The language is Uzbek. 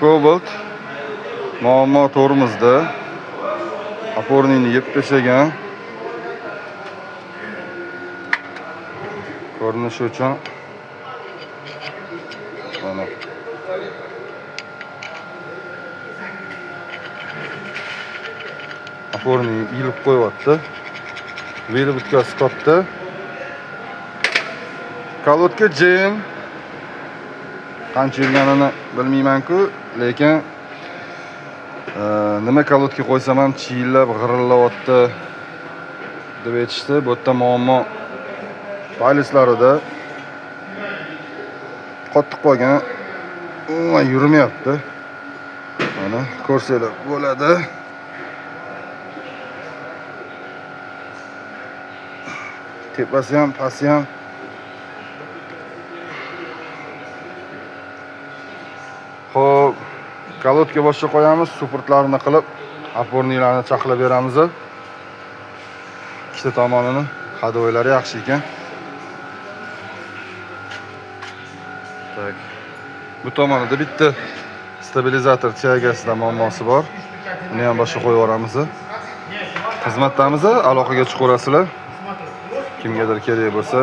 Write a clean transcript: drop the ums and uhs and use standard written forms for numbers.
Cobalt muammo to'g'rimizda. Oporniyni yeb tashlagan. Ko'rinishi uchun mana oporniy ilib qo'yapti. Veli butkasi katta. Kalotka jim. Qancha yurganini bilmayman-ku, lekin nima kalotka qo'ysam ham chiyillab, g'irillayapti deb aytishdi. Bu yerda muammo palislarida qotib qolgan. Umuman yurmayapti. Mana ko'rsanglar bo'ladi. Tepasi ham, pasti ham xo'p, kalotga boshqa qo'yamiz, supportlarni qilib, oporniylarni chaqlab beramiz. Ikkita tomonini hadoylari yaxshi ekan. Tak. Bu tomonida bitta stabilizator tiagasida muammosi bor. Uni ham boshqa qo'yib yuboramiz. Xizmatdamiz, aloqaga chiqaverasizlar. Kimgadir kerak bo'lsa